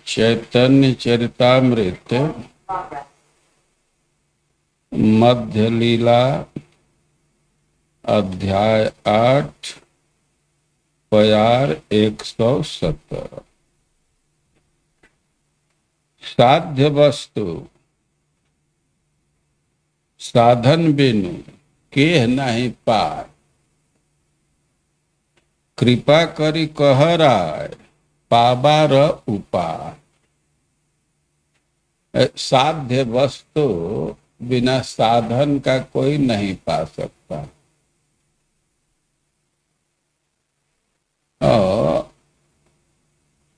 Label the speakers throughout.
Speaker 1: चैतन्य चरितामृत मध्य लीला अध्याय 8 प्यार 170। साध्य वस्तु साधन बिनु केह नहीं पार, कृपा करी कह राय पाबार उपाय। साध्य वस्तु बिना साधन का कोई नहीं पा सकता। और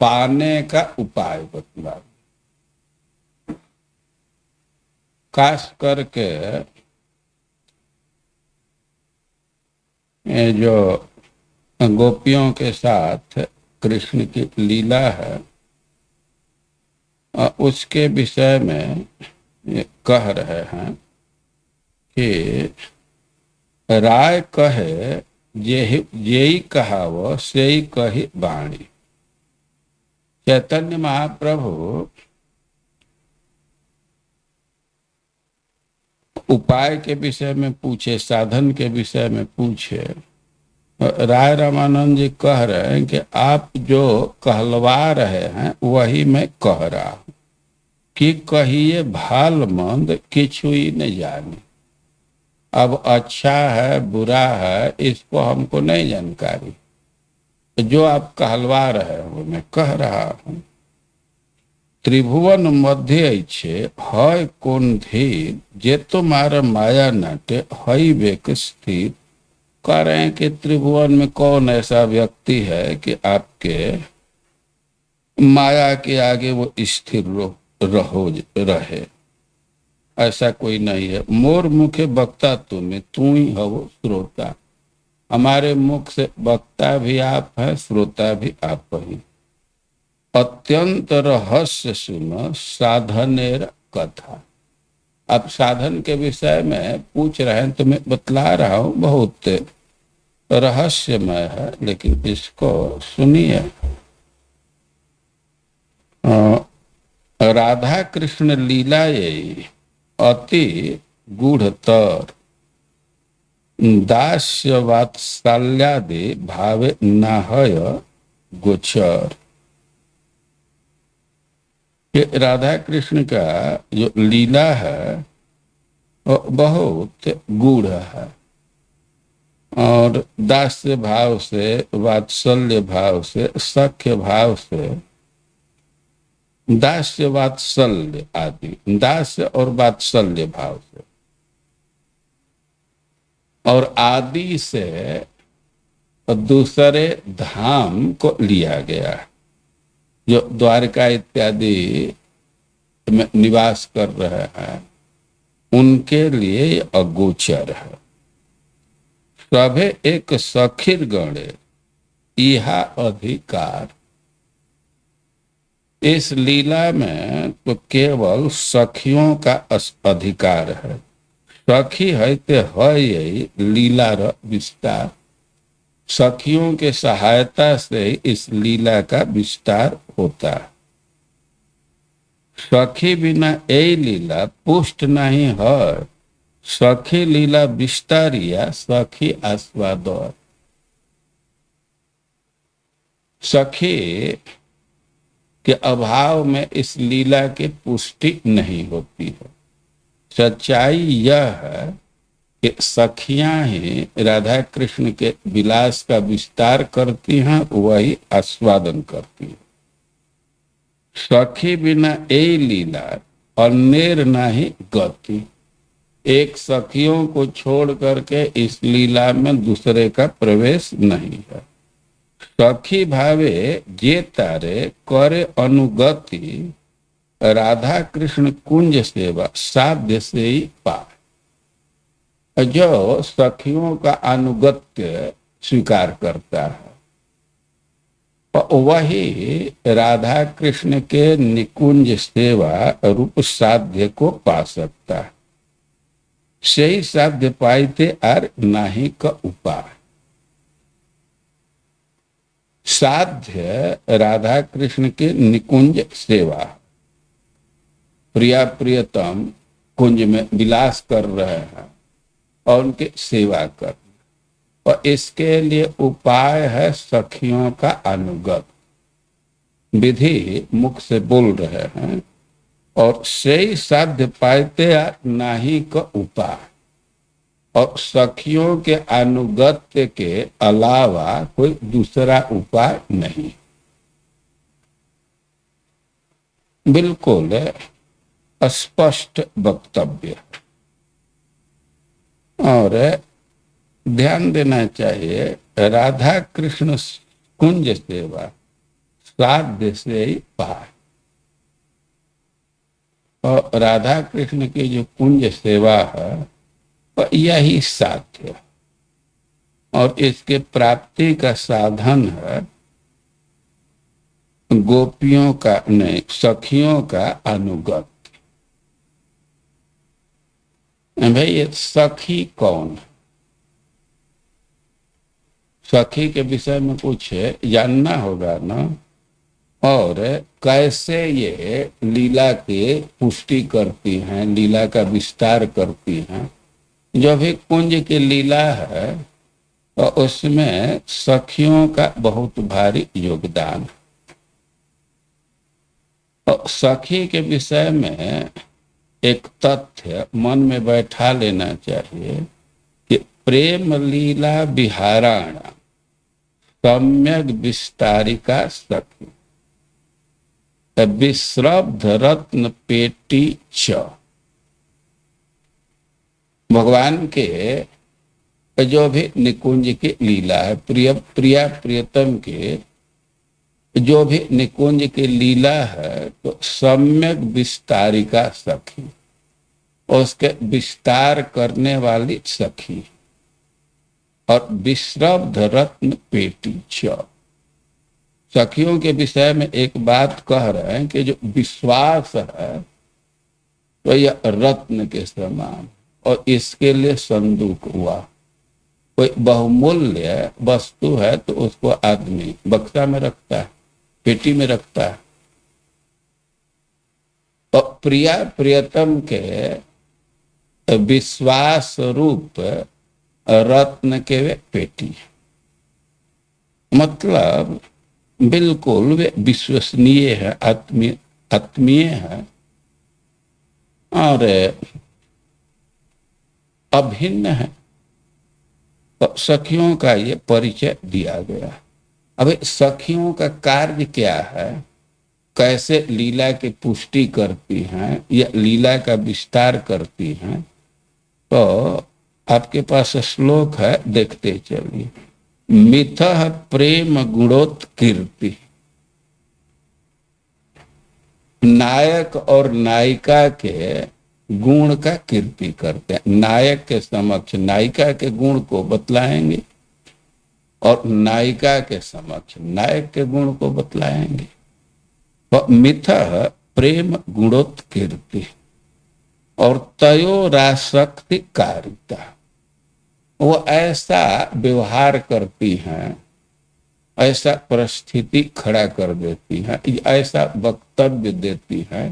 Speaker 1: पाने का उपाय बतला। खास करके ये जो गोपियों के साथ कृष्ण की लीला है उसके विषय में ये कह रहे हैं कि राय कहे जेई कहावो सेई कही वाणी। चैतन्य महाप्रभु उपाय के विषय में पूछे, साधन के विषय में पूछे। राय रामानंद जी कह रहे हैं कि आप जो कहलवा रहे हैं वही मैं कह रहा हूं कि कहिए भाल मंद किछुई न जाने। अब अच्छा है बुरा है इसको हमको नहीं जानकारी, जो आप कहलवा रहे हो मैं कह रहा हूं। त्रिभुवन मध्य ऐछे है कौन धीर, जे तुम्हारा माया नाटे हई बेक स्थिर। कह रहे हैं कि त्रिभुवन में कौन ऐसा व्यक्ति है कि आपके माया के आगे वो स्थिर रहे। ऐसा कोई नहीं है। मोर मुखे वक्ता तुम्हें, तू ही हो श्रोता। हमारे मुख से वक्ता भी आप है, श्रोता भी आप ही। अत्यंत रहस्य सुनो साधनेर कथा। आप साधन के विषय में पूछ रहे हैं तो मैं बतला रहा हूं, बहुत रहस्यमय है, लेकिन इसको सुनिए। राधा कृष्ण लीला यही अति गूढ़तर, दास्य वात्सल्यादि भावे नाहय गोचर। राधा कृष्ण का जो लीला है वो बहुत गूढ़ है और दास्य भाव से, वात्सल्य भाव से, सख्य भाव से, दास्य वात्सल्य आदि, दास्य और वात्सल्य भाव से और आदि से दूसरे धाम को लिया गया है। जो द्वारका इत्यादि में निवास कर रहे हैं उनके लिए अगोचर है। सभे एक सखीर गणे इहा अधिकार। इस लीला में तो केवल सखियों का अधिकार है। सखी है ते है यही लीला र विस्तार। सखियों के सहायता से इस लीला का विस्तार होता है। सखी बिना यही लीला पुष्ट नहीं है। सखी लीला विस्तारिया सखी आस्वादर। सखी के अभाव में इस लीला की पुष्टि नहीं होती है। सच्चाई यह है कि सखियां ही राधा कृष्ण के विलास का विस्तार करती हैं, वही आस्वादन करती हैं। सखी बिना ए लीला अन्नेर नहीं गति। एक सखियों को छोड़ करके इस लीला में दूसरे का प्रवेश नहीं है। सखी भावे जे तारे करे अनुगति, राधा कृष्ण कुंज सेवा साध्य से ही पाए। जो सखियों का अनुगत्य स्वीकार करता है वही राधा कृष्ण के निकुंज सेवा रूप साध्य को पा सकता है। सही साध्य पाइते आर नाही का उपाय। साध्य राधा कृष्ण के निकुंज सेवा, प्रिया प्रियतम कुंज में विलास कर रहे हैं और उनके सेवा कर, और इसके लिए उपाय है सखियों का अनुगत। विधि मुख से बोल रहे हैं और से ही साध्य पाते नाही का उपाय, और सखियों के अनुगत्य के अलावा कोई दूसरा उपाय नहीं। बिल्कुल स्पष्ट वक्तव्य। और ध्यान देना चाहिए, राधा कृष्ण कुंज सेवा साध्य से ही पाए, और राधा कृष्ण की जो कुंज सेवा है यही साध्य, और इसके प्राप्ति का साधन है गोपियों का नहीं, सखियों का अनुगत। भाई ये सखी कौन है? सखी के विषय में कुछ जानना होगा ना, और कैसे ये लीला के पुष्टि करती हैं, लीला का विस्तार करती हैं। जो भी कुंज की लीला है और उसमें सखियों का बहुत भारी योगदान है। और सखी के विषय में एक तथ्य मन में बैठा लेना चाहिए कि प्रेम लीला विहाराण सम्यक विस्तारिका सखी विश्रब्ध रत्न पेटी च। भगवान के जो भी निकुंज की लीला है, प्रिया प्रियतम के जो भी निकुंज की लीला है, तो सम्यक विस्तारिका सखी, उसके विस्तार करने वाली सखी, और विश्रब्ध रत्न पेटी च। सखियों के विषय में एक बात कह रहे हैं कि जो विश्वास है तो यह रत्न के समान, और इसके लिए संदूक हुआ। कोई बहुमूल्य वस्तु है तो उसको आदमी बक्सा में रखता है, पेटी में रखता है। और प्रिया प्रियतम के विश्वास रूप रत्न के वे पेटी, मतलब बिल्कुल वे विश्वसनीय है, आत्मीय है और अभिन्न है। तो सखियों का ये परिचय दिया गया। अब सखियों का कार्य क्या है, कैसे लीला की पुष्टि करती हैं या लीला का विस्तार करती हैं, तो आपके पास श्लोक है, देखते चलिए। मिथः प्रेम गुणोत्कीर्ति, नायक और नायिका के गुण का कीर्ति करते हैं। नायक के समक्ष नायिका के गुण को बतलाएंगे और नायिका के समक्ष नायक के गुण को बतलाएंगे। तो मिथः प्रेम गुणोत्कीर्ति और तयोरासक्ति कारिता, वो ऐसा व्यवहार करती हैं, ऐसा परिस्थिति खड़ा कर देती हैं, ऐसा वक्तव्य देती हैं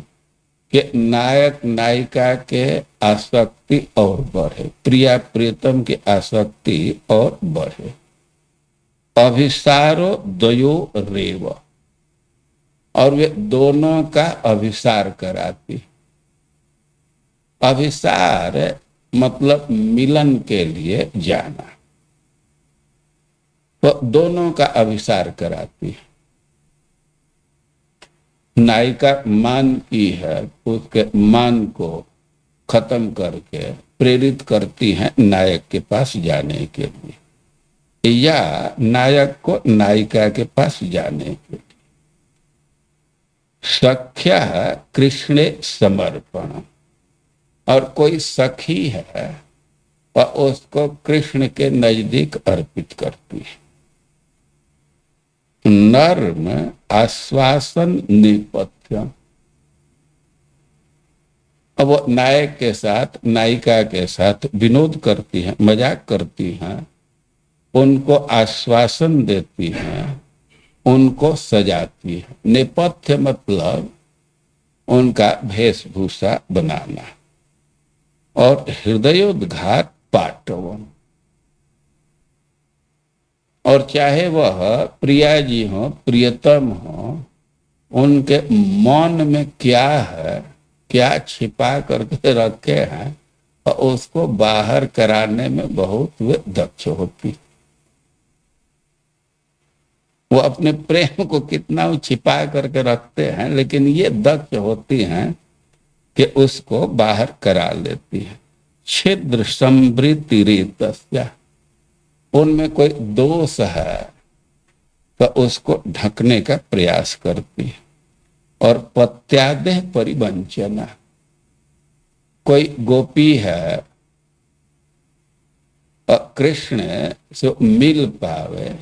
Speaker 1: कि नायक नायिका के आसक्ति और बढ़े, प्रिया प्रियतम की आसक्ति और बढ़े। अभिसारो द्वयो रेव, और वे दोनों का अभिसार कराती। अभिसार मतलब मिलन के लिए जाना, तो दोनों का अभिसार कराती है। नायिका मान की है, उसके मान को खत्म करके प्रेरित करती है नायक के पास जाने के लिए, या नायक को नायिका के पास जाने के लिए। सख्या कृष्णे समर्पण, और कोई सखी है और उसको कृष्ण के नजदीक अर्पित करती है। नर्म आश्वासन नेपथ्य, अब वो नायक के साथ नायिका के साथ विनोद करती हैं, मजाक करती हैं, उनको आश्वासन देती हैं उनको सजाती है। नेपथ्य मतलब उनका वेशभूषा बनाना। और हृदयोद्घात पाटवम, और चाहे वह प्रिया जी हो, प्रियतम हो, उनके मन में क्या है, क्या छिपा करके रखे हैं, और उसको बाहर कराने में बहुत वे दक्ष होती। वो अपने प्रेम को कितना छिपा करके रखते हैं, लेकिन ये दक्ष होती हैं कि उसको बाहर करा लेती है। छिद्र समृद्धि रीतस्या, उनमें कोई दोष है तो उसको ढकने का प्रयास करती है। और पत्यादेह परिवंचना, कोई गोपी है और कृष्ण से मिल पावे,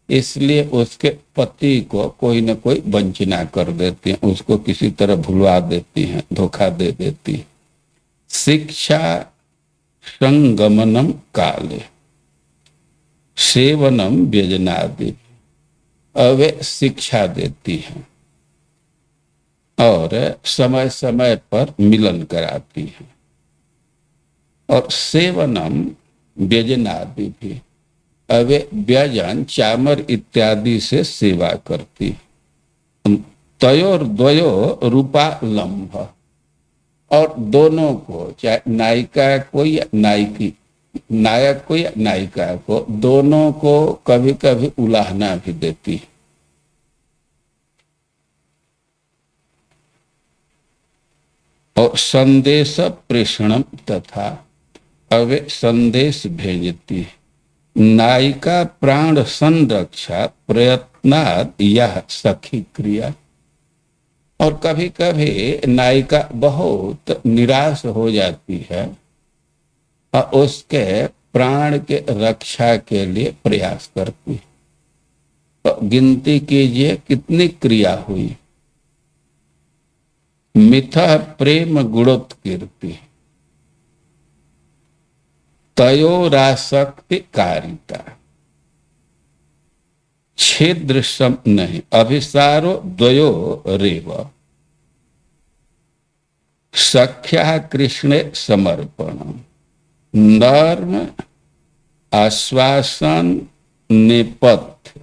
Speaker 1: इसलिए उसके पति को कोई न कोई वंचना कर देती है, उसको किसी तरह भुलवा देती हैं, धोखा दे देती है। शिक्षा संगमनम काले सेवनम व्यजनादि, वे शिक्षा देती हैं और समय समय पर मिलन कराती हैं। और सेवनम व्यजनादि भी, वे व्यजन चामर इत्यादि से सेवा करती। तयोर द्वयो रूपा लंभ, और दोनों को, चाहे नायिका को या नायिकी, नायक को या नायिका को, दोनों को कभी कभी उलाहना भी देती है। और संदेश प्रेषणम तथा, अवे संदेश भेजती है। नायिका प्राण संरक्षा प्रयत्नात् यह सखी क्रिया, और कभी कभी नायिका बहुत निराश हो जाती है और उसके प्राण के रक्षा के लिए प्रयास करती है। तो गिनती कीजिए कितनी क्रिया हुई। मिथा प्रेम गुणोत्कीर्ति, तयोरासक्ति कारिता, छिद्र सम नहीं, अभिसारो द्वयो रेव, सख्या कृष्णे समर्पणम, नर्म आश्वासन नेपथ्य,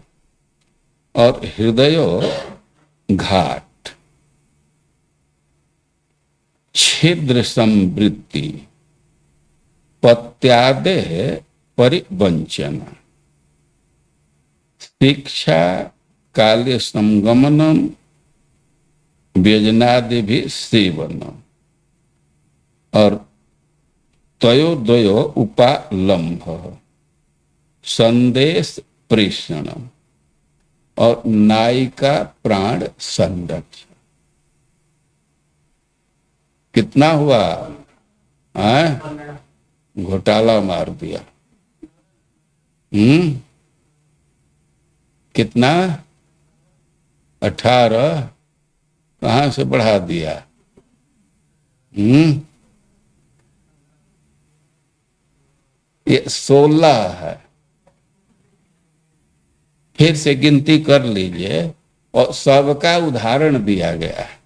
Speaker 1: और हृदयो घाट, छिद्र संवृत्ति, पत्यादे परिवंचना, शिक्षा काले संगमनम, व्यजनादि भी सेवनम, और तयो द्वयो उपालंभ, संदेश प्रेषणम, और नायिका प्राण संरक्षण। कितना हुआ? घोटाला मार दिया। कितना? 18। कहां से बढ़ा दिया? ये 16 है। फिर से गिनती कर लीजिए, और सबका उदाहरण दिया गया है।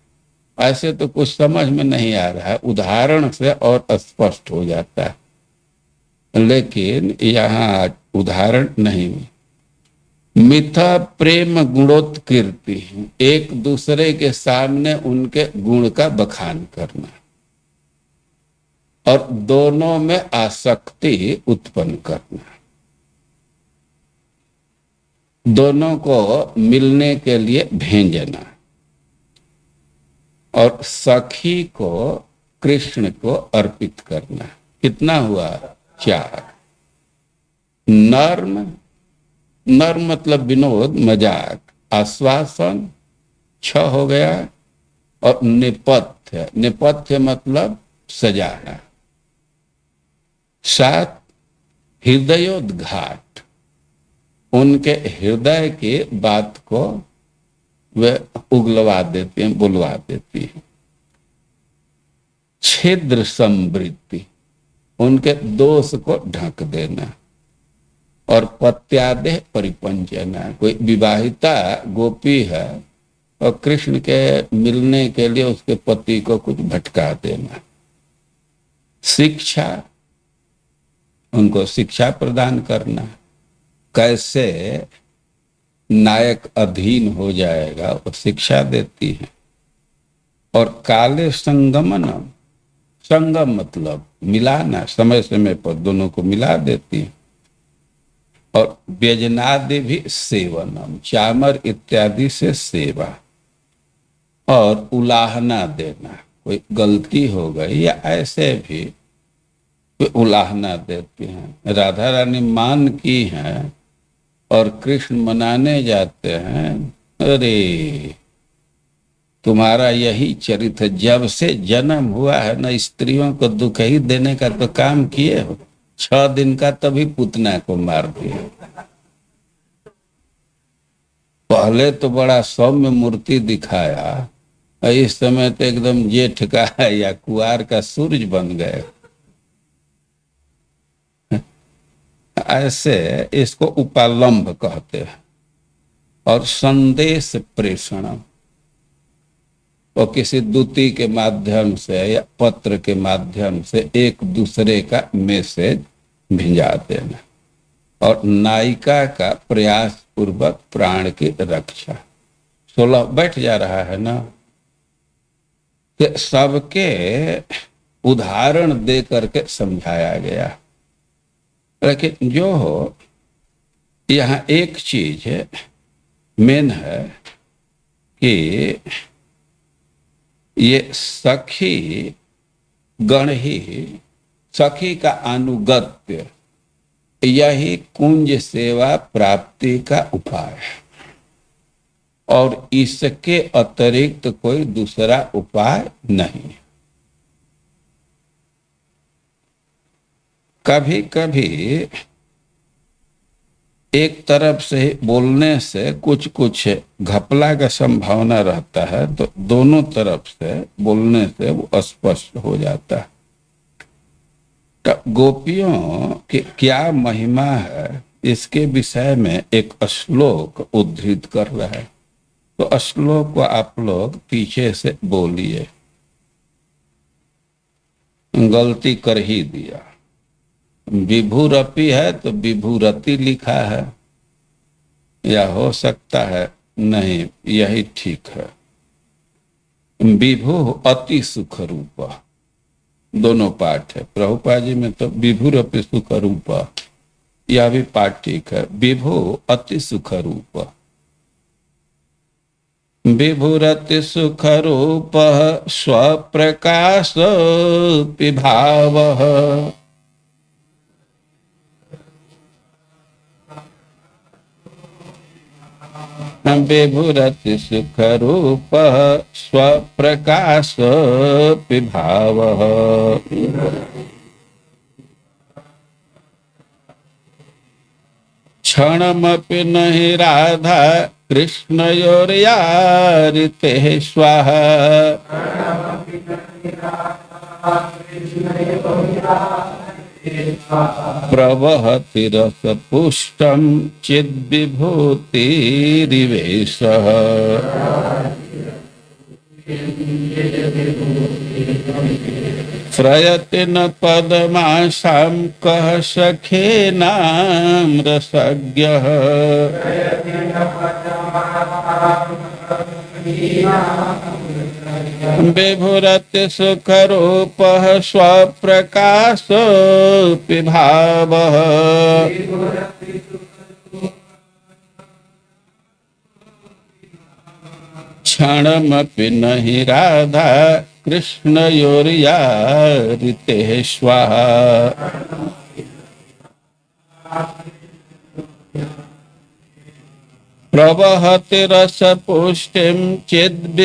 Speaker 1: ऐसे तो कुछ समझ में नहीं आ रहा है, उदाहरण से और स्पष्ट हो जाता है, लेकिन यहाँ उदाहरण नहीं। मिथा प्रेम गुणोत्कीर्ति, एक दूसरे के सामने उनके गुण का बखान करना, और दोनों में आसक्ति उत्पन्न करना, दोनों को मिलने के लिए भेजना, और सखी को कृष्ण को अर्पित करना। कितना हुआ? 4। नर्म, नर्म मतलब विनोद, मजाक, आश्वासन 6 हो गया, और नेपथ्य, नेपथ्य मतलब सजाना 7। हृदयोद्घाट, उनके हृदय की बात को वे उगलवा देती हैं, बुलवा देती हैं। छिद्र समृद्धि, उनके दोष को ढक देना। और पत्यादेह परिपंचना, कोई विवाहिता गोपी है और कृष्ण के मिलने के लिए उसके पति को कुछ भटका देना। शिक्षा, उनको शिक्षा प्रदान करना, कैसे नायक अधीन हो जाएगा वो शिक्षा देती है। और काले संगमनम, संगम मतलब मिलाना, समय समय पर दोनों को मिला देती है। और व्यजनादि भी सेवनम, चामर इत्यादि से सेवा। और उलाहना देना, कोई गलती हो गई या ऐसे भी कोई उलाहना देती हैं। राधा रानी मान की हैं और कृष्ण मनाने जाते हैं, अरे तुम्हारा यही चरित्र, जब से जन्म हुआ है ना स्त्रियों को दुख ही देने का तो काम किए हो, 6 दिन का तभी पुतना को मार दिया। पहले तो बड़ा सौम्य मूर्ति दिखाया, इस समय तो एकदम जेठ का या कुआर का सूरज बन गए। ऐसे इसको उपालंब कहते हैं। और संदेश प्रेषण, और किसी दूती के माध्यम से या पत्र के माध्यम से एक दूसरे का मैसेज भिजा देना। और नायिका का प्रयास पूर्वक प्राण की रक्षा। 16 बैठ जा रहा है ना, कि सबके उदाहरण दे करके समझाया गया। लेकिन जो हो, यहाँ एक चीज मेन है कि ये सखी गण ही, सखी का अनुगत्य, यही कुंज सेवा प्राप्ति का उपाय है। और इसके अतिरिक्त कोई दूसरा उपाय नहीं। कभी कभी एक तरफ से बोलने से कुछ कुछ घपला का संभावना रहता है, तो दोनों तरफ से बोलने से वो स्पष्ट हो जाता है। तो गोपियों की क्या महिमा है, इसके विषय में एक श्लोक उद्धृत कर रहा है। तो श्लोक को आप लोग पीछे से बोलिए। गलती कर ही दिया, विभुरपि है तो विभुरति लिखा है, या हो सकता है नहीं, यही ठीक है। विभु अति सुख रूप, दोनों पाठ है। प्रभुपाद जी में तो विभुरपि सुख रूप, यह भी पाठ ठीक है। विभु अति सुख रूप, विभुरति सुख रूप स्वप्रकाश विभावः। विभुरति सुख रूप स्वप्रकाश विभावः। क्षणमपि नहि राधा कृष्णयोर्यारिते स्वाहा। प्रवहति रसपुष्टं चिद्विभूतिरिवेशः। प्रयति न पदमाशां कः सखेनां रसज्ञः। विभुरति सुख रूपः स्वप्रकाश विभावः। क्षणमपि नहि राधा कृष्णयोर्यारिते स्वाहा। प्रवहति रसपुष्टिं चिद्विभूतिरिवेशः।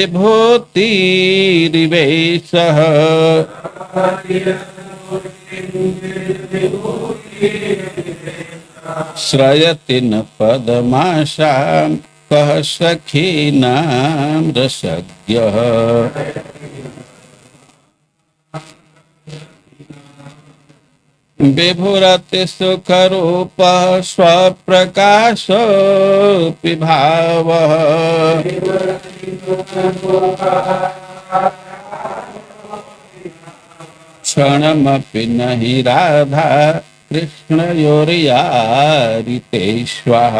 Speaker 1: श्रयति न पदमाशां कः सखीनां रसज्ञः। विभुरति सुख रूप स्वप्रकाश विभावः। क्षणमपि नहि राधा कृष्णयोर्यारितेष्वः।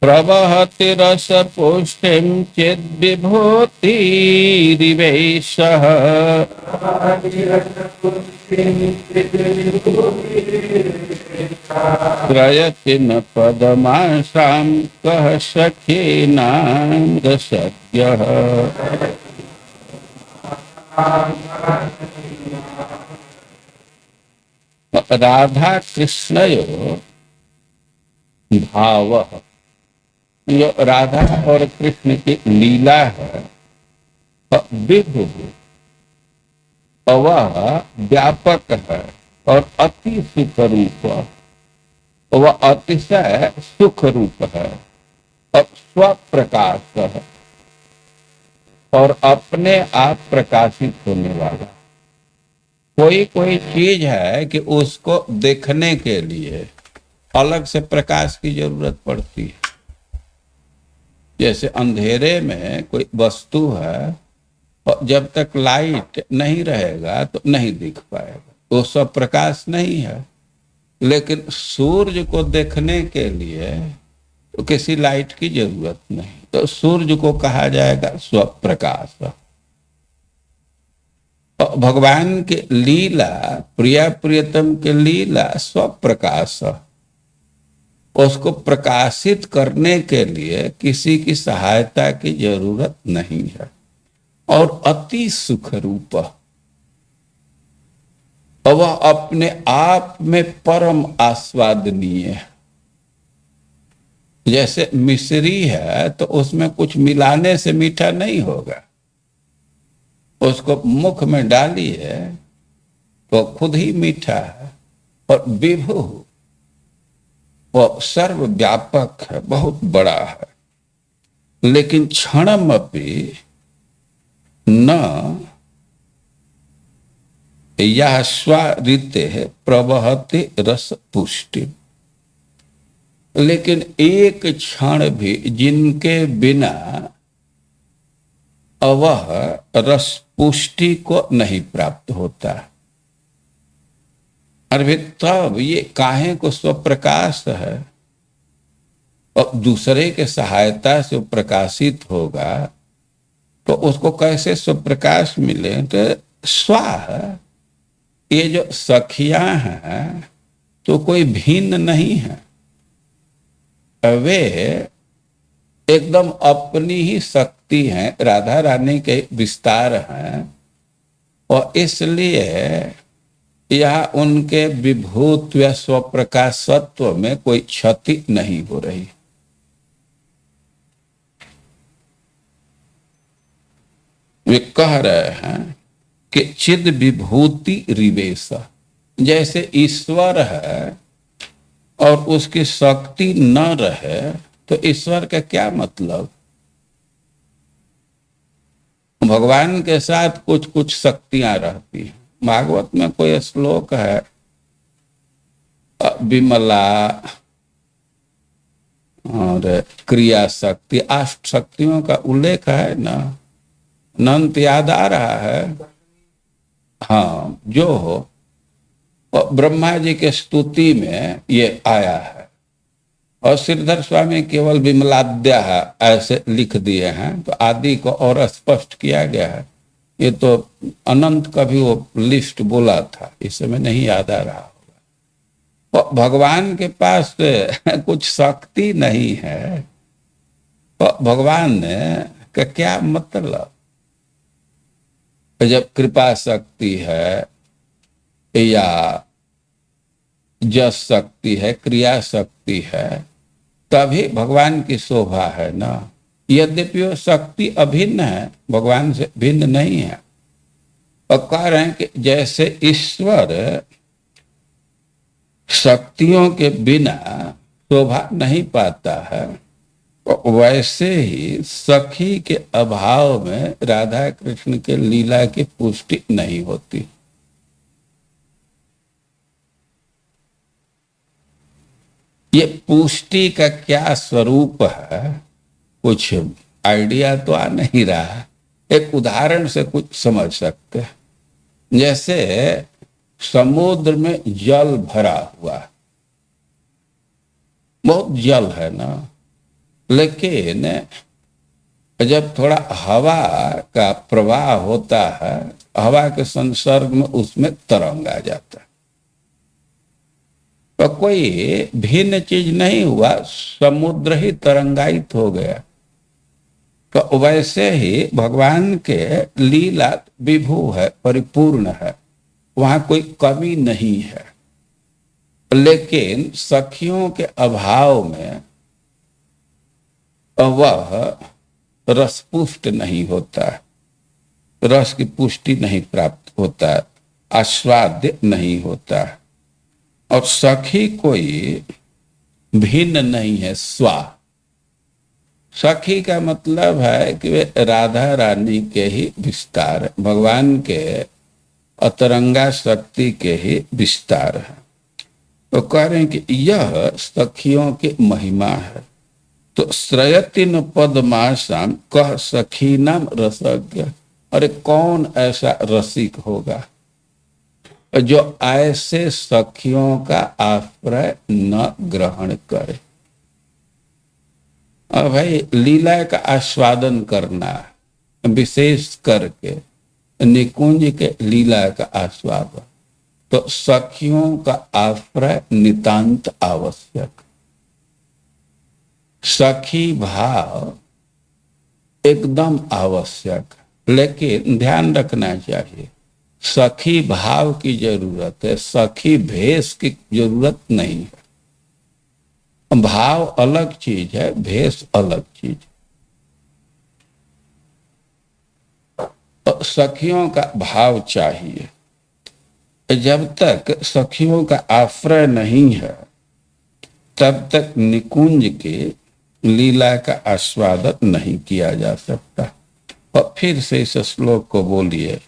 Speaker 1: प्रवहति रसपुष्टिं चिद्विभूतिरिवेशः। त्रयति न पदमासां कः सखीनां रसज्ञः। राधा कृष्णयोः भावः, जो राधा और कृष्ण की लीला है, विभु वह व्यापक है और अति सुख रूप, वह अतिशय सुख रूप है और स्वप्रकाश है और अपने आप प्रकाशित होने वाला। कोई कोई चीज है कि उसको देखने के लिए अलग से प्रकाश की जरूरत पड़ती है। जैसे अंधेरे में कोई वस्तु है और जब तक लाइट नहीं रहेगा तो नहीं दिख पाएगा, वो सब प्रकाश नहीं है। लेकिन सूर्य को देखने के लिए तो किसी लाइट की जरूरत नहीं, तो सूर्य को कहा जाएगा स्वप्रकाश। भगवान के लीला, प्रिया प्रियतम के लीला स्वप्रकाश, उसको प्रकाशित करने के लिए किसी की सहायता की जरूरत नहीं है और अति सुख रूप, और वह अपने आप में परम आस्वादनीय है। जैसे मिश्री है तो उसमें कुछ मिलाने से मीठा नहीं होगा, उसको मुख में डालिए तो खुद ही मीठा है। और विभु वो सर्वव्यापक है, बहुत बड़ा है, लेकिन क्षणमपि न यह स्वारिते प्रवहति रस पुष्टि, लेकिन एक क्षण भी जिनके बिना वह रस पुष्टि को नहीं प्राप्त होता। अरे तब ये काहे को स्वप्रकाश है और दूसरे के सहायता से प्रकाशित होगा तो उसको कैसे स्वप्रकाश मिले? तो स्वा, ये जो सखियां हैं तो कोई भिन्न नहीं है, वे एकदम अपनी ही शक्ति हैं, राधा रानी के विस्तार हैं, और इसलिए यह उनके विभूत्व स्वप्रकाशत्व में कोई क्षति नहीं हो रही। वे कह रहे हैं कि चिद विभूति रिवेश, जैसे ईश्वर है और उसकी शक्ति न रहे तो ईश्वर का क्या मतलब? भगवान के साथ कुछ कुछ शक्तियां रहती हैं। भागवत में कोई श्लोक है, विमला और क्रिया शक्ति, 8 शक्तियों का उल्लेख है ना, नंत याद आ रहा है। हाँ, जो हो ब्रह्मा जी के स्तुति में ये आया है, और श्रीधर स्वामी केवल विमलाद्या ऐसे लिख दिए हैं, तो आदि को और स्पष्ट किया गया है। ये तो अनंत का भी वो लिस्ट बोला था, इस समय नहीं याद आ रहा होगा। तो भगवान के पास कुछ शक्ति नहीं है, तो भगवान का क्या मतलब? जब कृपा शक्ति है या जस शक्ति है, क्रिया शक्ति है, तभी भगवान की शोभा है ना। यद्यपि वो शक्ति अभिन्न है, भगवान से भिन्न नहीं है। और कह रहे हैं कि जैसे ईश्वर शक्तियों के बिना शोभा नहीं पाता है, तो वैसे ही सखी के अभाव में राधा कृष्ण के लीला की पुष्टि नहीं होती। ये पुष्टि का क्या स्वरूप है, कुछ आइडिया तो आ नहीं रहा। एक उदाहरण से कुछ समझ सकते हैं। जैसे समुद्र में जल भरा हुआ, बहुत जल है ना, लेकिन जब थोड़ा हवा का प्रवाह होता है, हवा के संसर्ग में उसमें तरंग आ जाता है, तो कोई भिन्न चीज नहीं हुआ, समुद्र ही तरंगायित हो गया। तो वैसे ही भगवान के लीला विभु है, परिपूर्ण है, वहां कोई कमी नहीं है। लेकिन सखियों के अभाव में वह रसपुष्ट नहीं होता है, रस की पुष्टि नहीं प्राप्त होता है, आस्वाद्य नहीं होता है। और सखी कोई भिन्न नहीं है, स्वा। सखी का मतलब है कि वे राधा रानी के ही विस्तार, भगवान के अतरंगा शक्ति के ही विस्तार है। तो कह रहे हैं कि यह सखियों की महिमा है। तो श्रयतिन पदमाशाम कह सखी नाम रसज्ञ। अरे कौन ऐसा रसिक होगा जो ऐसे सखियों का आश्रय न ग्रहण करे। और भाई लीला का आस्वादन करना, विशेष करके निकुंज के लीला का आस्वादन, तो सखियों का आश्रय नितांत आवश्यक। सखी भाव एकदम आवश्यक, लेकिन ध्यान रखना चाहिए सखी भाव की जरूरत है, सखी भेष की जरूरत नहीं है। भाव अलग चीज है, भेष अलग चीज। तो सखियों का भाव चाहिए। जब तक सखियों का आश्रय नहीं है, तब तक निकुंज के लीला का आस्वादन नहीं किया जा सकता। और फिर से इस श्लोक को बोलिए।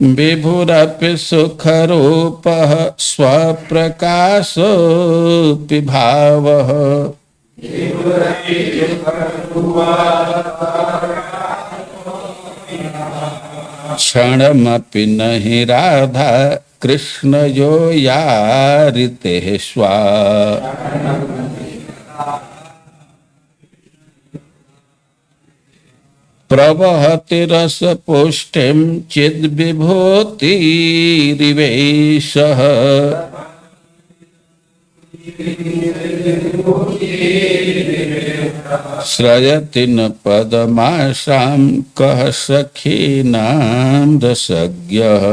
Speaker 1: विभुरपि सुखरूपः स्वप्रकाशोऽपि भावः क्षणमपि नहि राधा कृष्ण जो यारिते स्वा। प्रवहति रस पुष्टिम चिद विभूतिरिवेशः श्रयति न पदमाशां कः सखीनां रसज्ञः।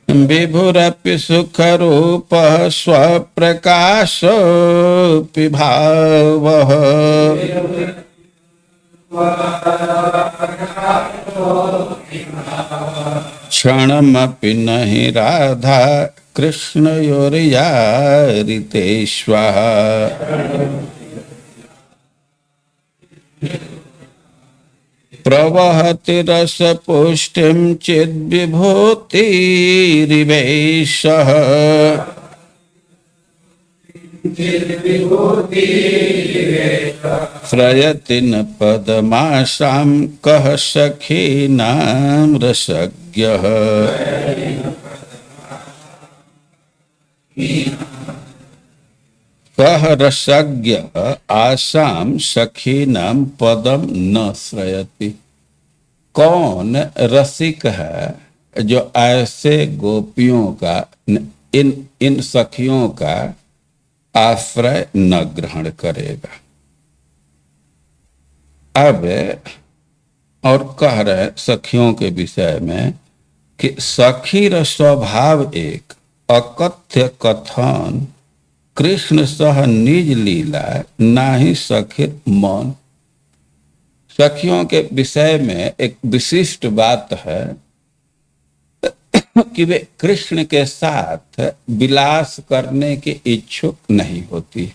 Speaker 1: विभुरपि सुखरूपः स्वप्रकाशोऽपि भावः क्षणमपि नहि राधा कृष्णयोर्यारिते स्वाहा। प्रवहति रस पुष्टिम चिद विभूतिरिवेशः श्रयति न पदमाशां कः सखीनां रसज्ञः। कः रसज्ञ आसाम सखीनां पदम न श्रयति। कौन रसिक है जो ऐसे गोपियों का, इन सखियों का आश्रय न ग्रहण करेगा। अब और कह रहे सखियों के विषय में कि सखी र स्वभाव एक अकथ्य कथन कृष्ण सह निज लीला नाही सखित मन। सखियों के विषय में एक विशिष्ट बात है कि वे कृष्ण के साथ विलास करने के इच्छुक नहीं होती।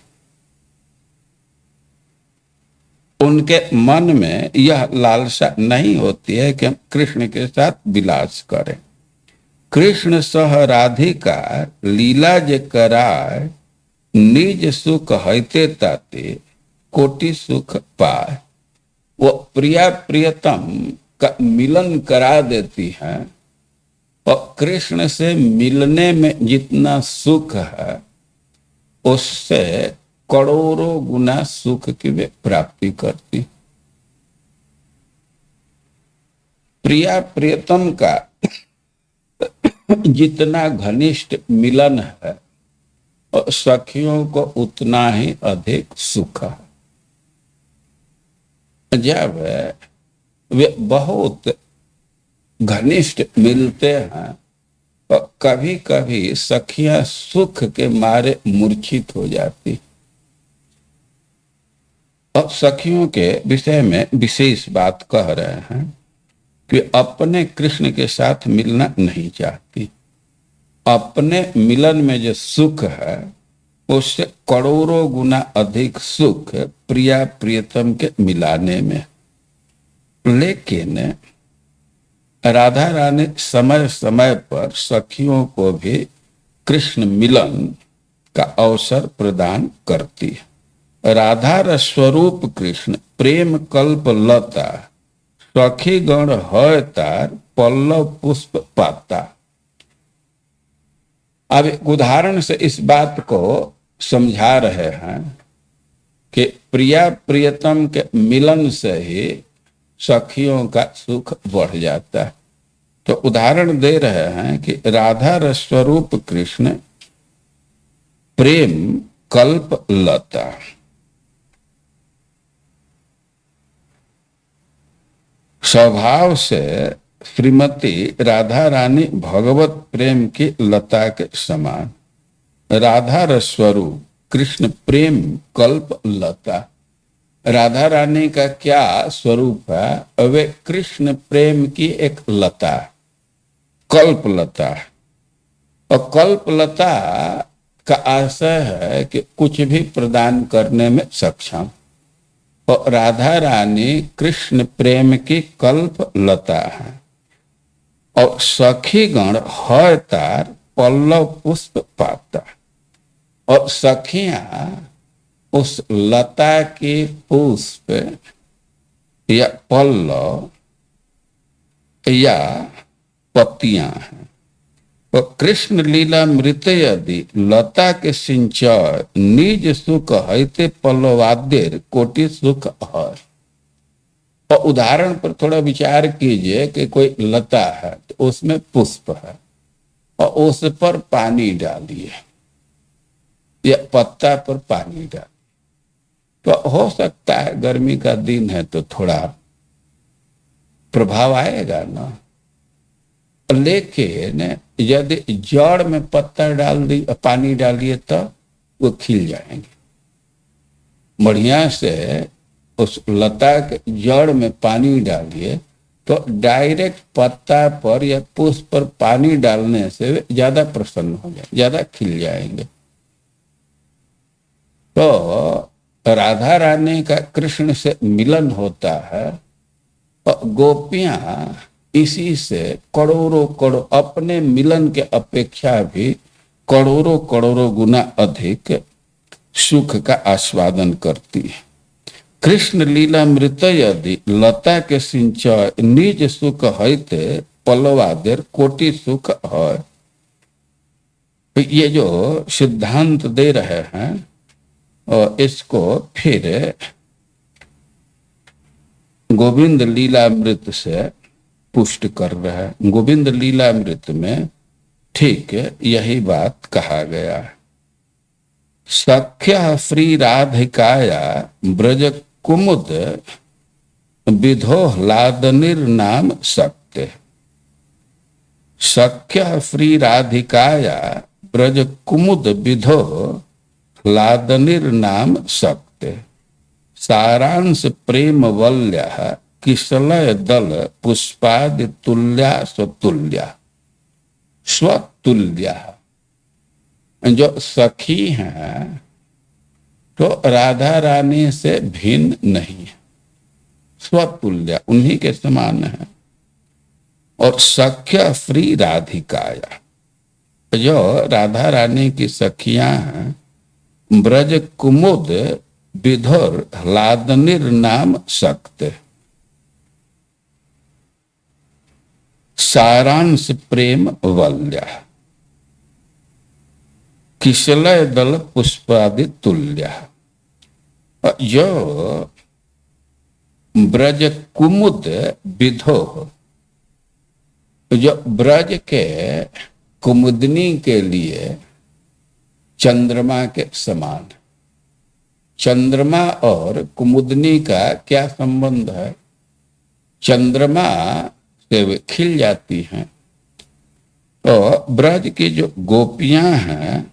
Speaker 1: उनके मन में यह लालसा नहीं होती है कि हम कृष्ण के साथ विलास करें। कृष्ण सह राधिका लीला जे कराय, निज सुख हैते ताते कोटि सुख पाए। वो प्रिया प्रियतम का मिलन करा देती है, और कृष्ण से मिलने में जितना सुख है उससे करोड़ों गुना सुख की वे प्राप्ति करती। प्रिया प्रियतम का जितना घनिष्ठ मिलन है और सखियों को उतना ही अधिक सुख है। जब वे बहुत घनिष्ठ मिलते हैं तो कभी कभी सखियां सुख के मारे मूर्छित हो जाती। अब सखियों के विषय में विशेष बात कह रहे हैं कि अपने कृष्ण के साथ मिलना नहीं चाहती। अपने मिलन में जो सुख है उससे करोड़ों गुना अधिक सुख प्रिया प्रियतम के मिलाने में। लेकिन राधा रानी समय समय पर सखियों को भी कृष्ण मिलन का अवसर प्रदान करती है। राधा रस स्वरूप कृष्ण प्रेम कल्प लता, सखी गण है तार पल्लव पुष्प पाता। अब एक उदाहरण से इस बात को समझा रहे हैं कि प्रिया प्रियतम के मिलन से ही सखियों का सुख बढ़ जाता है। तो उदाहरण दे रहे हैं कि राधा रस स्वरूप कृष्ण प्रेम कल्प लता। स्वभाव से श्रीमती राधा रानी भगवत प्रेम की लता के समान। राधा रस स्वरूप कृष्ण प्रेम कल्प लता। राधा रानी का क्या स्वरूप है? वे कृष्ण प्रेम की एक लता, कल्प लता। और कल्प लता का आशय है कि कुछ भी प्रदान करने में सक्षम। और राधा रानी कृष्ण प्रेम की कल्प लता है। और सखी गण है तार पल्लव पुष्प पाता। और सखियां उस लता के पुष्प या पल्लव या पत्तियां हैं। तो कृष्ण लीला मृत यदि लता के सिंचय, निज सुख हैते पल्लवाद्य कोटि सुख है। और उदाहरण पर थोड़ा विचार कीजिए कि कोई लता है तो उसमें पुष्प है और उस पर पानी डालिए या पत्ता पर पानी डालिए, तो हो सकता है गर्मी का दिन है तो थोड़ा प्रभाव आएगा ना। लेकिन यदि जड़ में पत्ता डाल दी, पानी डालिए तो वो खिल जाएंगे। बढ़िया से उस लता के जड़ में पानी डालिए तो डायरेक्ट पत्ता पर या पुष्प पर पानी डालने से वे ज्यादा प्रसन्न हो जाए, ज्यादा खिल जाएंगे। तो राधा रानी का कृष्ण से मिलन होता है और गोपियां इसी से करोड़ों करोड़ अपने मिलन के अपेक्षा भी करोड़ों करोड़ों गुना अधिक सुख का आस्वादन करती है। कृष्ण लीला मृत यदि लता के सिंचय, निज सुख हैते पल्लवाद्य कोटि सुख है। ये जो सिद्धांत दे रहे हैं और इसको फिर गोविंद लीलामृत से पुष्ट कर रहा है। गोविंद लीलामृत में ठीक यही बात कहा गया है। सख्य श्री राधिकाया ब्रज कुमुद विधोह्लादनिर नाम सत्य। सख्य श्री राधिकाया ब्रज कुमुद विधो ह्लादनिर नाम सत्य। सारांश प्रेम वल्य किशलय दल पुष्पादि तुल्या स्वतुल्या। स्वतुल्य। जो सखी हैं तो राधा रानी से भिन्न नहीं है, स्वतुल्य, उन्हीं के समान है। और सख्य फ्री राधिकाया, जो राधा रानी की सखियां हैं, ब्रज कुमुद विधुर ह्लादनिर नाम सक्त, सारांश प्रेम वल्य, किशलय दल पुष्पादि तुल्य। जो ब्रज कुमुद विधो, जो ब्रज के कुमुदनी के लिए चंद्रमा के समान। चंद्रमा और कुमुदनी का क्या संबंध है? चंद्रमा से वे खिल जाती हैं, तो ब्रज की जो गोपियां हैं,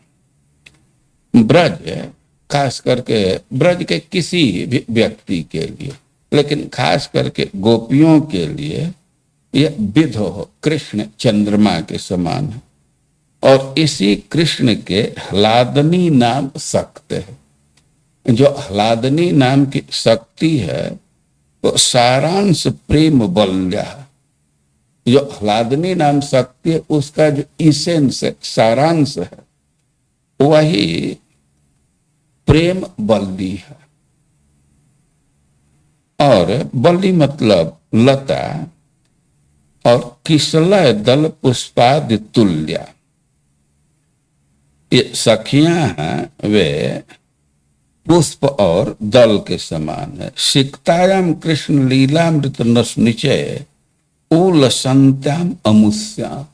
Speaker 1: ब्रज खास करके ब्रज के किसी भी व्यक्ति के लिए, लेकिन खास करके गोपियों के लिए यह विधो, कृष्ण चंद्रमा के समान है। और इसी कृष्ण के ह्लादनी नाम शक्ति है। जो ह्लादनी नाम की शक्ति है वो सारांश प्रेम बल्य। जो ह्लादनी नाम शक्ति है उसका जो इसेंस है, सारांश है, वही प्रेम बल्ली है। और बल्ली मतलब लता, और किसलय दल पुष्पादि तुल्य। ये सखियां हैं वे पुष्प और दल के समान है। सिक्तायाम कृष्ण लीलामृत नस निचय उलसंत्याम अमुष्याम।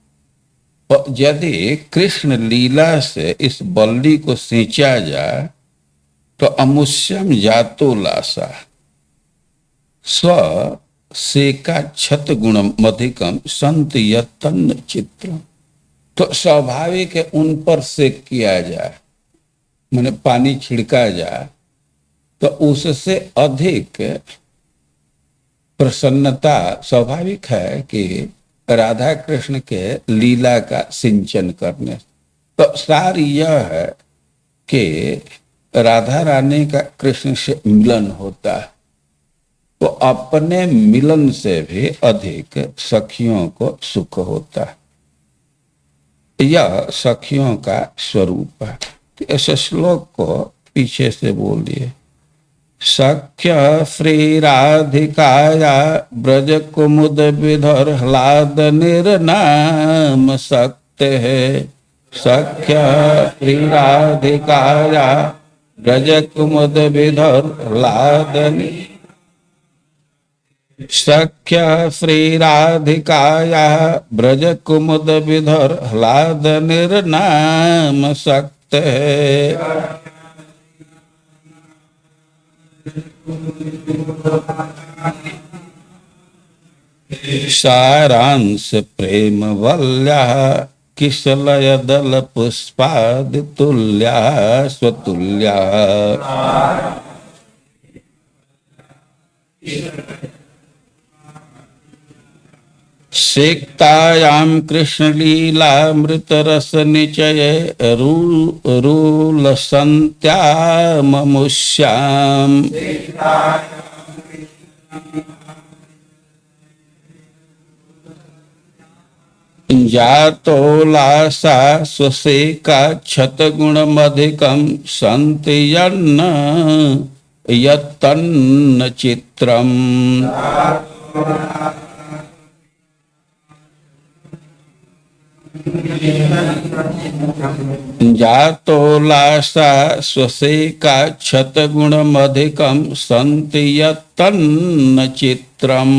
Speaker 1: और यदि कृष्ण लीला से इस बल्ली को सींचा जाए तो अमुष्यम जातो लासा स्व सेका छत गुणम अधिकम संत यतन चित्रम। तो स्वाभाविक है उन पर सेक किया जाए, माने पानी छिड़का जाए, तो उससे अधिक प्रसन्नता स्वाभाविक है कि राधा कृष्ण के लीला का सिंचन करने। तो सार यह है कि राधा रानी का कृष्ण से मिलन होता है, तो अपने मिलन से भी अधिक सखियों को सुख होता है। यह सखियों का स्वरूप है। ऐसे श्लोक को पीछे से बोलिए। सख्य श्री राधिकाया ब्रज कुमुद विधर ह्लाद निर्नाम शक्त है। सख्य श्री राधिकाया ब्रज कुमुद विधर ह्लाद, सख्य श्री राधिकाया ब्रज कुमुद विधर ह्लाद निर्नाम शक्त है। सारांश प्रेम वल्या किसलय दल पुष्पादि तुल्या स्वतुल्या। सेक्तायाम कृष्ण लीला मृत रस निचय रूल संत्याम मुष्याम। जातो लासा स्वसेका छत गुण मधिकम संतयन्न यत्तन्न चित्रम। जातो लासा स्वसेका छत गुण मधिकम संति यत्तन्न चित्रम।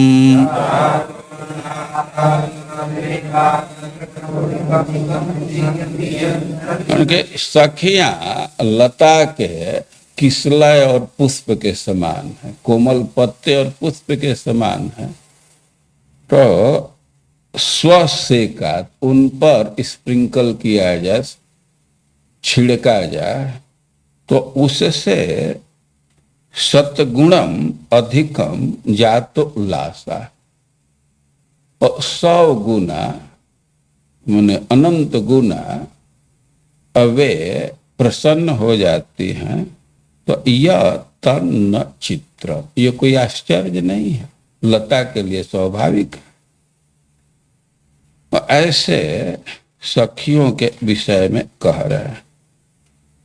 Speaker 1: उनके सखियां लता के किसलय और पुष्प के समान है, कोमल पत्ते और पुष्प के समान है। तो स्व से का उन पर स्प्रिंकल किया जाए, छिड़का जाए, तो उससे सतगुणम अधिकम जातो उल्लासा, और 100 गुना माने अनंत गुना वे प्रसन्न हो जाती हैं, तो यह तन न चित्र, ये कोई आश्चर्य नहीं है, लता के लिए स्वाभाविक है। तो ऐसे सखियों के विषय में कह रहे हैं।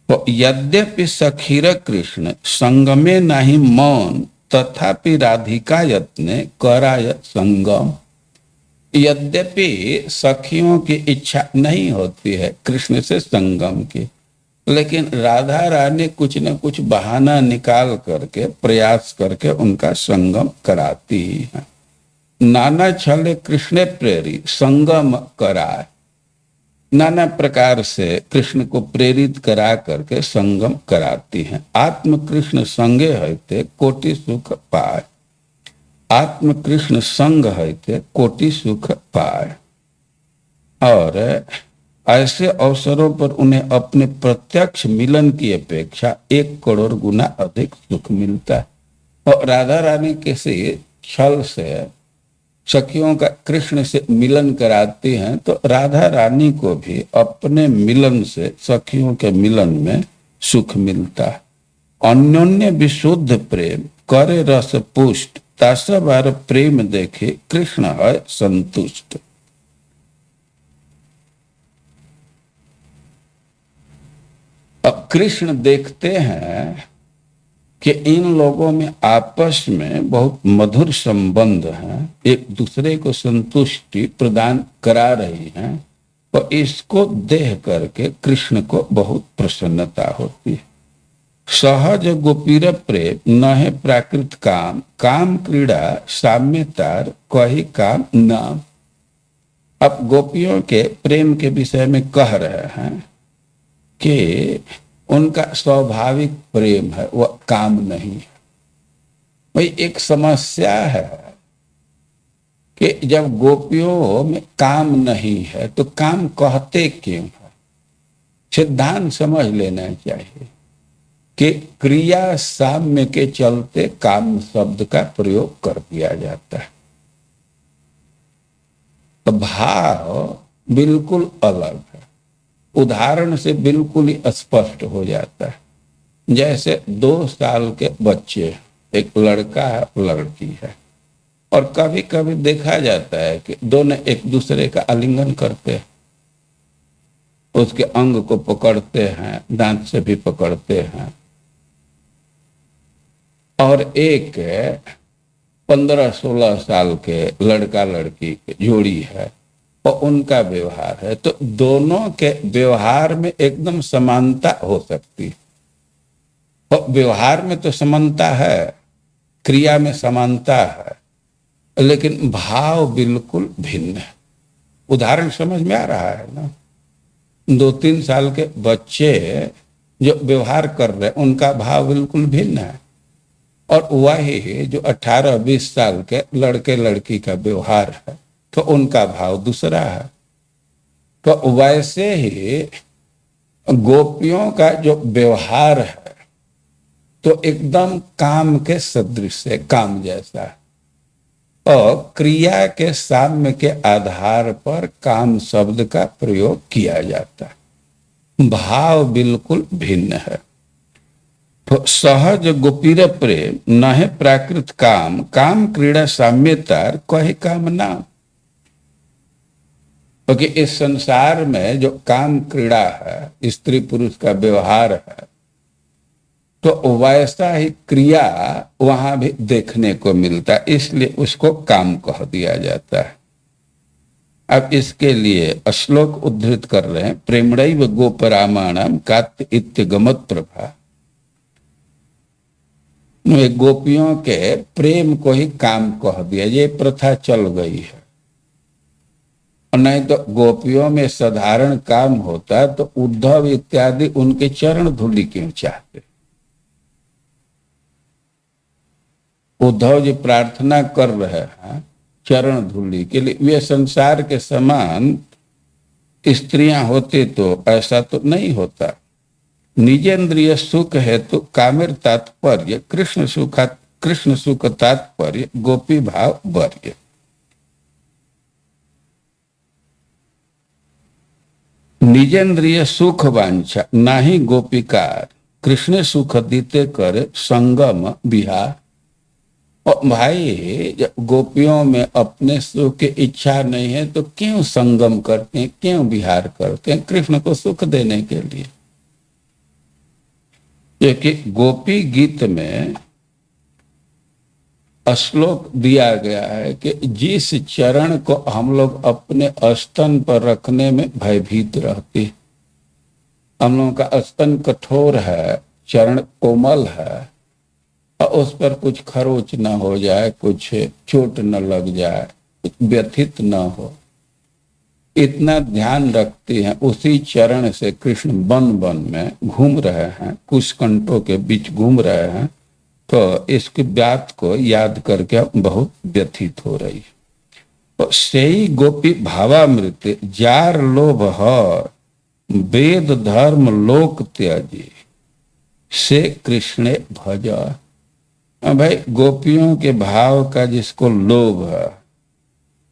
Speaker 1: तो यद्यपि सखीर कृष्ण संगमे नहीं मौन, तथापि राधिका यत्ने कराय संगम। यद्यपि सखियों की इच्छा नहीं होती है कृष्ण से संगम की, लेकिन राधा रानी कुछ न कुछ बहाना निकाल करके प्रयास करके उनका संगम कराती ही है। नाना छले कृष्ण प्रेरी संगम कराए, नाना प्रकार से कृष्ण को प्रेरित करा करके संगम कराती हैं। आत्म कृष्ण संगे हईते कोटि सुख पाए, आत्म कृष्ण संग हईते कोटि सुख पाए। और ऐसे अवसरों पर उन्हें अपने प्रत्यक्ष मिलन की अपेक्षा 1 करोड़ गुना अधिक सुख मिलता है। और राधा रानी के से छल से सखियों का कृष्ण से मिलन कराती हैं, तो राधा रानी को भी अपने मिलन से सखियों के मिलन में सुख मिलता है। अन्योन्य विशुद्ध प्रेम करे रस पुष्ट, तास बार प्रेम देखे कृष्ण है संतुष्ट। अब कृष्ण देखते हैं कि इन लोगों में आपस में बहुत मधुर संबंध है, एक दूसरे को संतुष्टि प्रदान करा रही हैं, तो इसको देख करके कृष्ण को बहुत प्रसन्नता होती है। सहज गोपीर प्रेम न है प्राकृत काम, काम क्रीड़ा साम्य तार कही काम नाम। अब गोपियों के प्रेम के विषय में कह रहे हैं कि उनका स्वाभाविक प्रेम है, वह काम नहीं है। भाई एक समस्या है कि जब गोपियों में काम नहीं है तो काम कहते क्यों है। सिद्धांत समझ लेना चाहिए कि क्रिया साम्य के चलते काम शब्द का प्रयोग कर दिया जाता है। तो भाव बिल्कुल अलग है, उदाहरण से बिल्कुल ही स्पष्ट हो जाता है। जैसे 2 साल के बच्चे, एक लड़का है लड़की है, और कभी कभी देखा जाता है कि दोनों एक दूसरे का आलिंगन करते हैं, उसके अंग को पकड़ते हैं, दांत से भी पकड़ते हैं। और एक 15-16 साल के लड़का लड़की की जोड़ी है और उनका व्यवहार है, तो दोनों के व्यवहार में एकदम समानता हो सकती है। और व्यवहार में तो समानता है, क्रिया में समानता है, लेकिन भाव बिल्कुल भिन्न है। उदाहरण समझ में आ रहा है ना। 2-3 साल के बच्चे जो व्यवहार कर रहे हैं उनका भाव बिल्कुल भिन्न है, और वही जो 18-20 साल के लड़के लड़की का व्यवहार है तो उनका भाव दूसरा है। तो वैसे ही गोपियों का जो व्यवहार है तो एकदम काम के सदृश है, काम जैसा है, और क्रिया के साम्य के आधार पर काम शब्द का प्रयोग किया जाता है। भाव बिल्कुल भिन्न है। तो सहज गोपीर प्रेम न है प्राकृत काम, काम क्रीड़ा साम्यतार कहे काम नाम। क्योंकि इस संसार में जो काम क्रीड़ा है, स्त्री पुरुष का व्यवहार है, तो वैसा ही क्रिया वहां भी देखने को मिलता है, इसलिए उसको काम कह दिया जाता है। अब इसके लिए श्लोक उद्धृत कर रहे हैं। प्रेमणैव गोपरामाणम कात्य इत्यगमत प्रभा। गोपियों के प्रेम को ही काम कह दिया, ये प्रथा चल गई है। नहीं तो गोपियों में साधारण काम होता तो उद्धव इत्यादि उनके चरण धूलि क्यों चाहते। उद्धव जी प्रार्थना कर रहे हैं चरण धूलि के लिए, वे संसार के समान स्त्रियां होती तो ऐसा तो नहीं होता। निजेंद्रिय सुख हेतु कामिर तात्पर्य कृष्ण सुख तात्पर्य गोपी भाव वर्य। निजेंद्रिय सुख वांछा नाही गोपिकार, कृष्ण सुख दीते करे संगम विहार। और भाई जब गोपियों में अपने सुख की इच्छा नहीं है तो क्यों संगम करते हैं, क्यों विहार करते हैं? कृष्ण को सुख देने के लिए। क्योंकि गोपी गीत में श्लोक दिया गया है कि जिस चरण को हम लोग अपने स्तन पर रखने में भयभीत रहते, हम लोगों का स्तन कठोर है, चरण कोमल है, और उस पर कुछ खरोच न हो जाए, कुछ चोट न लग जाए, कुछ व्यथित न हो, इतना ध्यान रखती हैं। उसी चरण से कृष्ण वन वन में घूम रहे हैं, कुशकंटों के बीच घूम रहे हैं, तो इसकी बात को याद करके बहुत व्यथित हो रही है। तो सेई गोपी भावामृत जार लोभ हर, वेद धर्म लोक त्याजी से कृष्ण भजा। भाई गोपियों के भाव का जिसको लोभ है,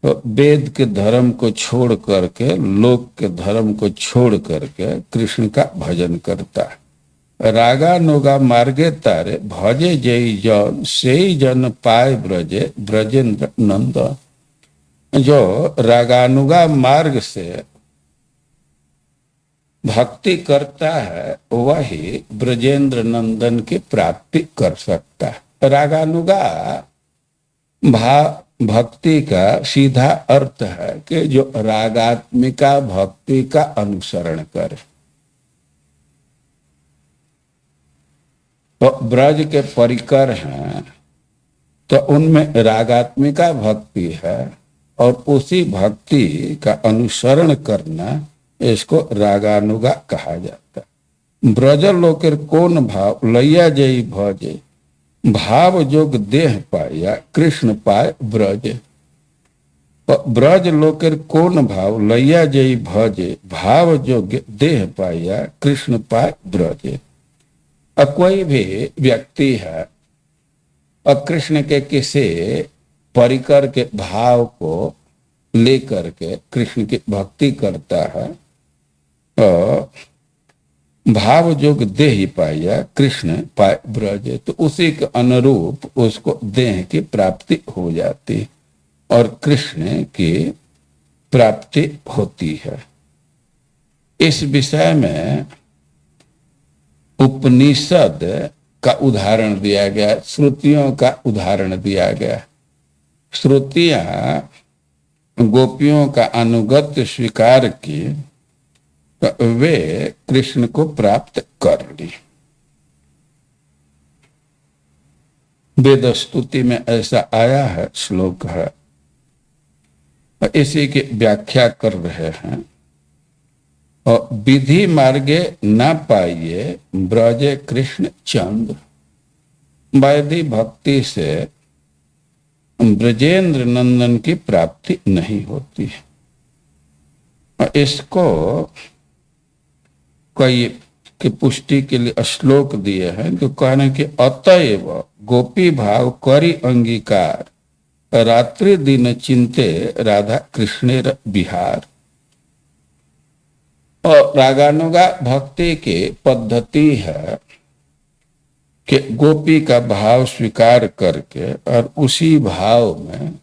Speaker 1: तो वेद के धर्म को छोड़ करके, लोक के धर्म को छोड़ करके कृष्ण का भजन करता है। रागा नोगा मार्गे तारे भजे जय जन से जन पाए ब्रजे ब्रजेंद्र नंदन। जो रागानुगा मार्ग से भक्ति करता है वही ब्रजेंद्र नंदन की प्राप्ति कर सकता है। रागानुगा भक्ति का सीधा अर्थ है कि जो रागात्मिका भक्ति का अनुसरण करे। तो ब्रज के परिकर हैं तो उनमें रागात्मिका भक्ति है, और उसी भक्ति का अनुसरण करना इसको रागानुगा कहा जाता है। ब्रज लोकेर कौन भाव लैया जई भजे, भाव जोग देह पाया कृष्ण पाए ब्रज। ब्रज लोकेर कौन भाव लैया जई भजे, भाव जोग देह पाया कृष्ण पाए ब्रज। अब कोई भी व्यक्ति है और कृष्ण के किसी परिकर के भाव को लेकर के कृष्ण की भक्ति करता है, तो भाव जोग देह पाया कृष्ण पाए ब्रज, तो उसी के अनुरूप उसको देह की प्राप्ति हो जाती और कृष्ण की प्राप्ति होती है। इस विषय में उपनिषद का उदाहरण दिया गया, श्रुतियों का उदाहरण दिया गया। श्रुतियां गोपियों का अनुगत्य स्वीकार की तो वे कृष्ण को प्राप्त कर ली। वेद स्तुति में ऐसा आया है, श्लोक है, इसी की व्याख्या कर रहे हैं। और विधि मार्गे न पाइए ब्रजे कृष्ण चंद्र, वैधि भक्ति से ब्रजेंद्र नंदन की प्राप्ति नहीं होती है। और इसको कई की पुष्टि के लिए श्लोक दिए हैं, तो कहने कि अतएव गोपी भाव करी अंगीकार, रात्रि दिन चिंते राधा कृष्णेर बिहार। और रागानुगा भक्ति की पद्धति है कि गोपी का भाव स्वीकार करके और उसी भाव में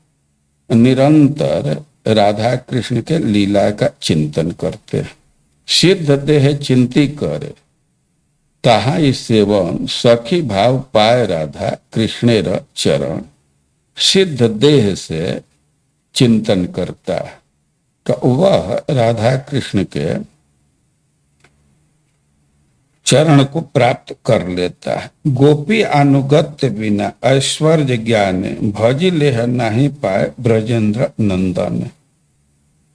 Speaker 1: निरंतर राधा कृष्ण के लीला का चिंतन करते हैं। सिद्ध देह चिंती करे ताहा इस सेवन, सखी भाव पाए राधा कृष्णेर चरण। सिद्ध देह से चिंतन करता है तो वह राधा कृष्ण के चरण को प्राप्त कर लेता है। गोपी अनुगत्य बिना ऐश्वर्य ज्ञान, भजी लेह नहीं पाए ब्रजेंद्र नंदन।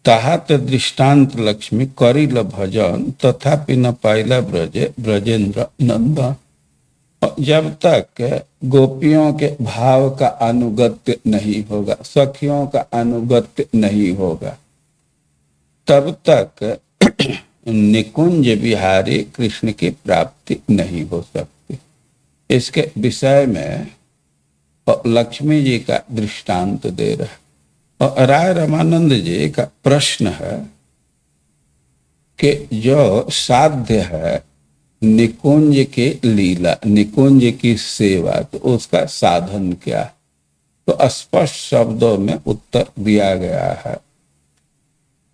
Speaker 1: ताहात दृष्टांत लक्ष्मी करिल भजन, तथापि न पाइला ब्रजे ब्रजेंद्र नंदन। जब तक गोपियों के भाव का अनुगत्य नहीं होगा, सखियों का अनुगत्य नहीं होगा, तब तक निकुंज बिहारी कृष्ण की प्राप्ति नहीं हो सकती। इसके विषय में लक्ष्मी जी का दृष्टांत दे रहे। और राय रामानंद जी का प्रश्न है कि जो साध्य है निकुंज के लीला, निकुंज की सेवा, तो उसका साधन क्या है? तो स्पष्ट शब्दों में उत्तर दिया गया है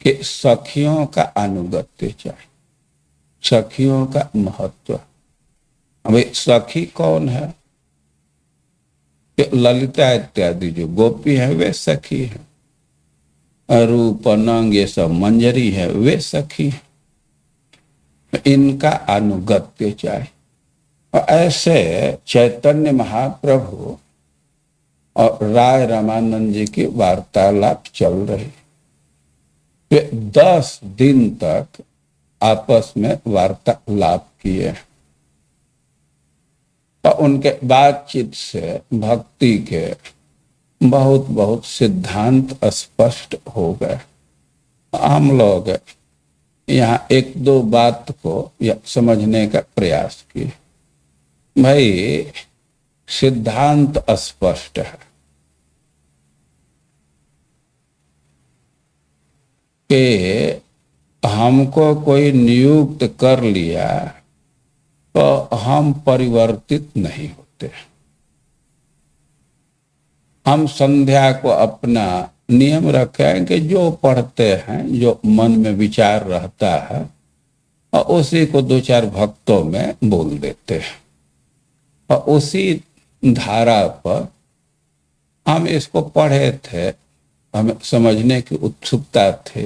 Speaker 1: कि सखियों का अनुगत्य चाहिए, सखियों का महत्व। अभी सखी कौन है? कि ललिता इत्यादि जो गोपी है वे सखी है, रूप नंग ये सब मंजरी है वे सखी है। इनका अनुगत्य चाहिए। और ऐसे चैतन्य महाप्रभु और राय रामानंद जी की वार्तालाप चल रही। वे 10 दिन तक आपस में वार्तालाप किए और उनके बातचीत से भक्ति के बहुत बहुत सिद्धांत स्पष्ट हो गए। हम लोग यहाँ एक दो बात को समझने का प्रयास किए। भाई सिद्धांत स्पष्ट है कि हमको कोई नियुक्त कर लिया तो हम परिवर्तित नहीं होते। हम संध्या को अपना नियम रखें कि जो पढ़ते हैं, जो मन में विचार रहता है, और उसी को 2-4 भक्तों में बोल देते हैं। और उसी धारा पर हम इसको पढ़े थे, हमें समझने की उत्सुकता थी।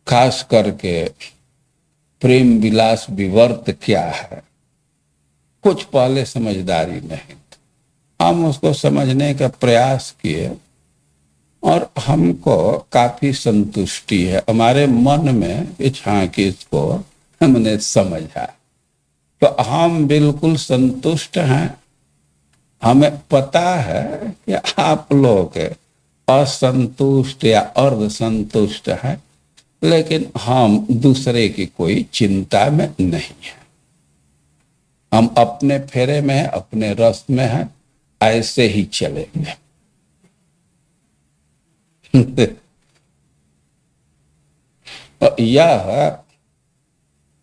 Speaker 1: खास करके प्रेम विलास विवर्त क्या है, कुछ पहले समझदारी नहीं थी। हम उसको समझने का प्रयास किए और हमको काफी संतुष्टि है। हमारे मन में इच्छा कि इसको हमने समझा, तो हम बिल्कुल संतुष्ट हैं। हमें पता है कि आप लोग असंतुष्ट या अर्ध संतुष्ट हैं, लेकिन हम दूसरे की कोई चिंता में नहीं है। हम अपने फेरे में हैं, अपने रस में हैं, ऐसे ही चलेंगे। यह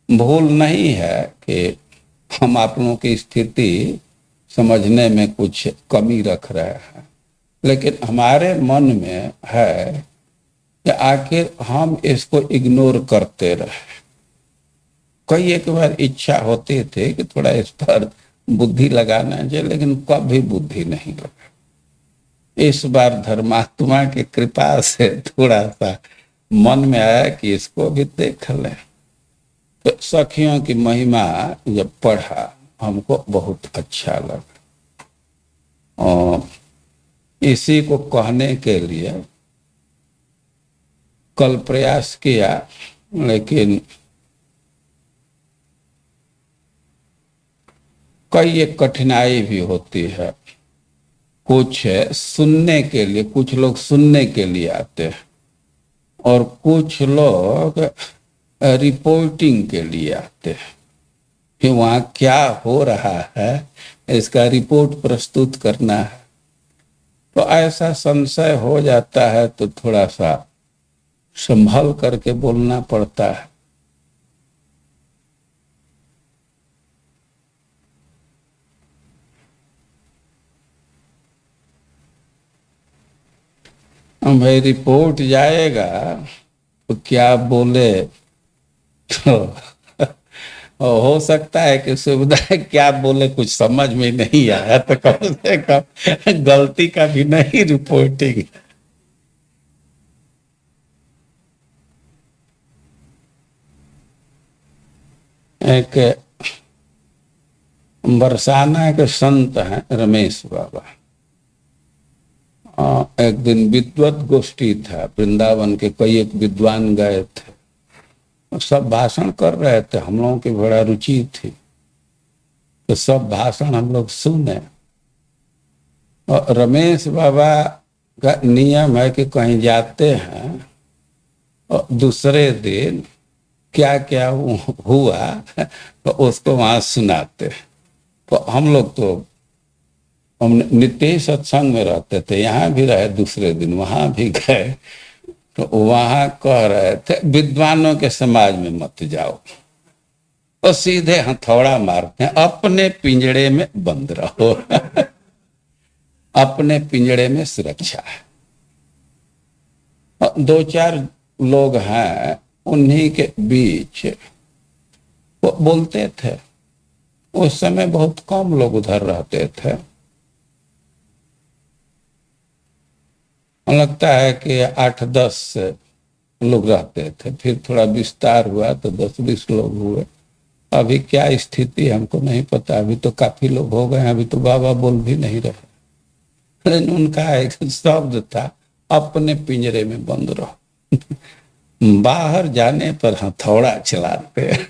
Speaker 1: भूल नहीं है कि हम आप लोगों की स्थिति समझने में कुछ कमी रख रहे हैं, लेकिन हमारे मन में है कि आखिर हम इसको इग्नोर करते रहे। कई एक बार इच्छा होती थी कि थोड़ा इस पर बुद्धि लगाना चाहिए, लेकिन कभी बुद्धि नहीं लगा। इस बार धर्मात्मा की कृपा से थोड़ा सा मन में आया कि इसको भी देख लें। तो सखियों की महिमा जब पढ़ा हमको बहुत अच्छा लगा, और इसी को कहने के लिए कल प्रयास किया, लेकिन कई एक कठिनाई भी होती है। कुछ सुनने के लिए, कुछ लोग सुनने के लिए आते हैं और कुछ लोग रिपोर्टिंग के लिए आते हैं कि वहाँ क्या हो रहा है इसका रिपोर्ट प्रस्तुत करना है। तो ऐसा संशय हो जाता है, तो थोड़ा सा संभल करके बोलना पड़ता है। भाई रिपोर्ट जाएगा तो क्या बोले, तो हो सकता है कि सुविधा क्या बोले कुछ समझ में नहीं आया, तो कम से कम गलती का भी नहीं रिपोर्टिंग। एक बरसाना के संत हैं रमेश बाबा। एक दिन विद्वत गोष्ठी था, वृंदावन के कई एक विद्वान गए थे, सब भाषण कर रहे थे। हम लोगों की बड़ा रुचि थी, तो सब भाषण हम लोग सुने। और रमेश बाबा का नियम है कि कहीं जाते हैं और दूसरे दिन क्या क्या हुआ तो उसको वहां सुनाते। तो हम लोग तो हम नित्य ही सत्संग में रहते थे, यहाँ भी रहे, दूसरे दिन वहां भी गए, तो वहां कह रहे थे विद्वानों के समाज में मत जाओ, तो सीधे हथौड़ा मारते हैं, अपने पिंजड़े में बंद रहो। अपने पिंजड़े में सुरक्षा है। और दो चार लोग हैं उन्हीं के बीच वो बोलते थे। उस समय बहुत कम लोग उधर रहते थे, लगता है कि 8-10 लोग रहते थे, फिर थोड़ा विस्तार हुआ तो 10-20 लोग हुए। अभी क्या स्थिति हमको नहीं पता, अभी तो काफी लोग हो गए हैं, अभी तो बाबा बोल भी नहीं रहे। लेकिन उनका एक शब्द था, अपने पिंजरे में बंद रहो। बाहर जाने पर हथौड़ा चलाते हैं।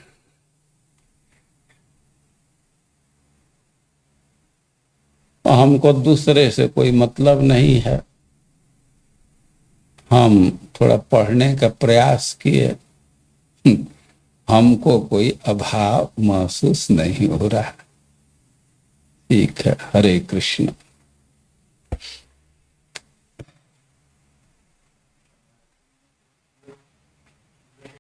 Speaker 1: हमको दूसरे से कोई मतलब नहीं है। हम थोड़ा पढ़ने का प्रयास किए, हमको कोई अभाव महसूस नहीं हो रहा। ठीक है, हरे कृष्ण।